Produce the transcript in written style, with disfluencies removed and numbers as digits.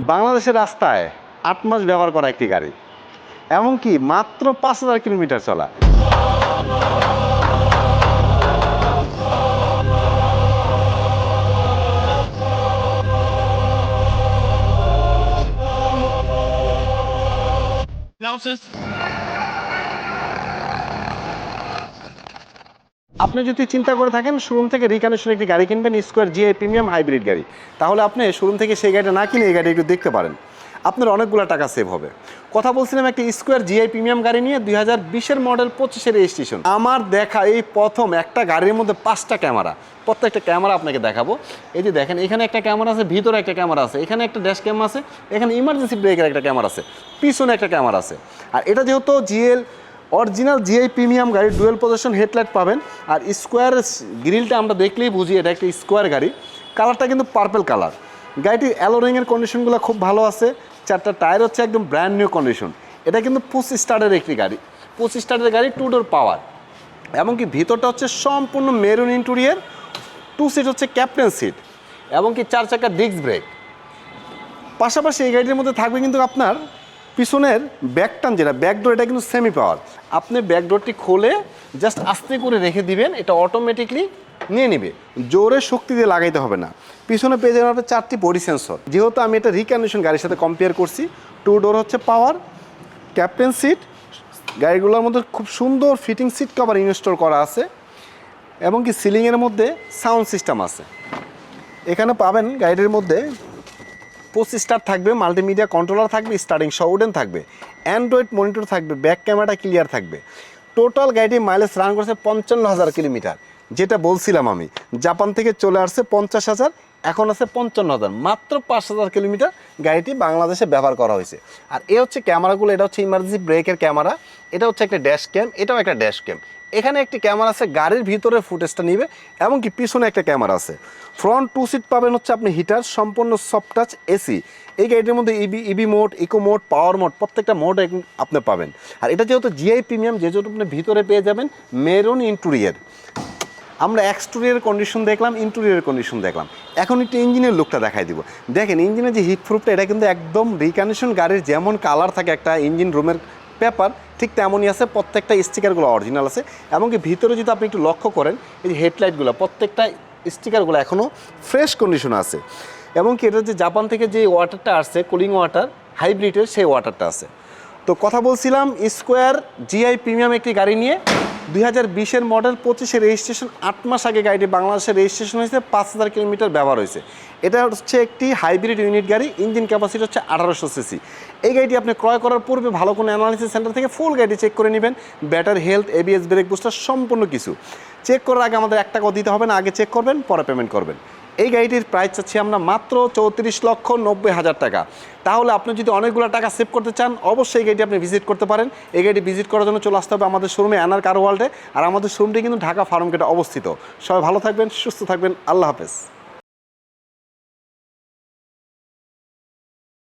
বাংলাদেশের রাস্তায় ৮ মাস ব্যবহার করা একটি গাড়ি, এমনকি মাত্র ৫,০০০ কিলোমিটার চলা। আপনি যদি চিন্তা করে থাকেন শোরুম থেকে রিকন্ডিশন একটি গাড়ি কিনবেন, স্কোয়ার জিআই প্রিমিয়াম হাইব্রিড গাড়ি, তাহলে আপনি শোরুম থেকে সেই গাড়িটা না কিনে এই গাড়ি একটু দেখতে পারেন, আপনার অনেকগুলো টাকা সেভ হবে। কথা বলছিলাম একটি স্কোয়ার জিআই প্রিমিয়াম গাড়ি নিয়ে, 2020-এর মডেল, 25-এর রেজিস্ট্রেশন। আমার দেখা এই প্রথম একটা গাড়ির মধ্যে 5টা ক্যামেরা, প্রত্যেকটা ক্যামেরা আপনাকে দেখাবো। এই যে দেখেন, এখানে একটা ক্যামেরা আছে, ভিতরে একটা ক্যামেরা আছে, এখানে একটা ড্যাশ ক্যাম আছে, এখানে ইমার্জেন্সি ব্রেকের একটা ক্যামেরা আছে, পিছনে একটা ক্যামেরা আছে। আর এটা যেহেতু অরিজিনাল জিআই প্রিমিয়াম গাড়ি, ডুয়েল পজিশন হেডলাইট পাবেন। আর স্কোয়ার গ্রিলটা আমরা দেখলেই বুঝি এটা একটা স্কোয়ার গাড়ি। কালারটা কিন্তু পার্পল কালার। গাড়িটির অ্যালোরিংয়ের কন্ডিশনগুলো খুব ভালো আছে। 4টা টায়ার হচ্ছে একদম ব্র্যান্ড নিউ কন্ডিশন। এটা কিন্তু পুশ স্টার্টের একটি গাড়ি, পুশ স্টার্টের গাড়ি, 2 ডোর পাওয়ার। এমনকি ভিতরটা হচ্ছে সম্পূর্ণ মেরুন ইন্টেরিয়র, 2 সিট হচ্ছে ক্যাপ্টেন সিট, এমনকি 4 চাকা ডিস্ক ব্রেক। পাশাপাশি এই গাড়িটির মধ্যে থাকবে কিন্তু আপনার পিছনের ব্যাকটান, যেটা ব্যাকডোর, এটা কিন্তু সেমি পাওয়ার। আপনি ব্যাকডোরটি খুলে জাস্ট আস্তে করে রেখে দিবেন, এটা অটোমেটিকলি নিয়ে নেবে, জোরে শক্তি দিয়ে লাগাইতে হবে না। পিছনে পেয়ে যাবেন আপনার 4টি বডি সেন্সর। যেহেতু আমি এটা রিকন্ডিশন গাড়ির সাথে কম্পেয়ার করছি, 2 ডোর হচ্ছে পাওয়ার, ক্যাপ্টেন সিট। গাড়িগুলোর মধ্যে খুব সুন্দর ফিটিং সিট কভার ইনস্টল করা আছে, এবং কি সিলিংয়ের মধ্যে সাউন্ড সিস্টেম আছে। এখানে পাবেন গাড়িটির মধ্যে 25 স্টার থাকবে, মাল্টিমিডিয়া কন্ট্রোলার থাকবে, স্টার্টিং সউডেন থাকবে, অ্যান্ড্রয়েড মনিটর থাকবে, ব্যাক ক্যামেরাটা ক্লিয়ার থাকবে। টোটাল গাড়িটি মাইলেজ রান করছে 55,000 কিলোমিটার। যেটা বলছিলাম আমি, জাপান থেকে চলে আসছে 50,000, এখন আছে 55,000। মাত্র 5,000 কিলোমিটার গাড়িটি বাংলাদেশে ব্যবহার করা হয়েছে। আর এ হচ্ছে ক্যামেরাগুলো, এটা হচ্ছে ইমার্জেন্সি ব্রেকের ক্যামেরা, এটা হচ্ছে একটা ড্যাশ ক্যাম, এটাও একটা ড্যাশ ক্যাম। এখানে একটি ক্যামেরা আছে, গাড়ির ভিতরে ফুটেজটা নিবে, এমনকি পিছনে একটা ক্যামেরা আছে। ফ্রন্ট 2 সিট পাবেন হচ্ছে আপনি হিটার, সম্পূর্ণ সফট টাচ এসি। এই গাড়িটির মধ্যে EV mode, eco mode, power mode, প্রত্যেকটা মোড আপনি পাবেন। আর এটা যেহেতু জিআই প্রিমিয়াম, যেহেতু আপনি ভিতরে পেয়ে যাবেন মেরুন ইন্টেরিয়র। আমরা এক্সটেরিয়র কন্ডিশন দেখলাম, ইন্টেরিয়র কন্ডিশন দেখলাম, এখন একটু ইঞ্জিনের লুকটা দেখাই দিব। দেখেন ইঞ্জিনের যে হিট প্রুফটা, এটা কিন্তু একদম রিকন্ডিশন গাড়ির যেমন কালার থাকে একটা ইঞ্জিন রুমের পেপার, ঠিক তেমনই আছে। প্রত্যেকটা স্টিকারগুলো অরিজিনাল আছে, এমনকি ভিতরে যদি আপনি একটু লক্ষ্য করেন, এই যে হেডলাইটগুলো, প্রত্যেকটা স্টিকারগুলো এখনও ফ্রেশ কন্ডিশন আছে। এমনকি এটা যে জাপান থেকে যে ওয়াটারটা আসছে, কুলিং ওয়াটার হাইব্রিডের, সেই ওয়াটারটা আছে। তো কথা বলছিলাম স্কোয়ার জিআই প্রিমিয়াম একটি গাড়ি নিয়ে, 2020-এর মডেল, 25-এর রেজিস্ট্রেশন। 8 মাস আগে গাড়িটি বাংলাদেশের রেজিস্ট্রেশন হয়েছে, 5,000 কিলোমিটার ব্যবহার হয়েছে। এটা হচ্ছে একটি হাইব্রিড ইউনিট গাড়ি, ইঞ্জিন ক্যাপাসিটি হচ্ছে 1800 সিসি। এই গাড়িটি আপনি ক্রয় করার পূর্বে ভালো কোনো অ্যানালিসিস সেন্টার থেকে ফুল গাড়ি চেক করে নেবেন, battery health, ABS brake booster, সম্পূর্ণ কিছু চেক করার আগে আমাদের 1 টাকাও দিতে হবে না, আগে চেক করবেন, পরে পেমেন্ট করবেন। এই গাড়িটির প্রাইস চাচ্ছি আমরা মাত্র 34,90,000 টাকা। তাহলে আপনি যদি অনেকগুলো টাকা সেভ করতে চান, অবশ্যই এই গাড়িটি আপনি ভিজিট করতে পারেন। এই গাড়িটি ভিজিট করার জন্য চলে আসতে হবে আমাদের শোরুমে, এনআর কার ওয়ার্ল্ডে। আর আমাদের শোরুমটি কিন্তু ঢাকা ফার্মগেটে অবস্থিত। সবাই ভালো থাকবেন, সুস্থ থাকবেন, আল্লাহ হাফেজ।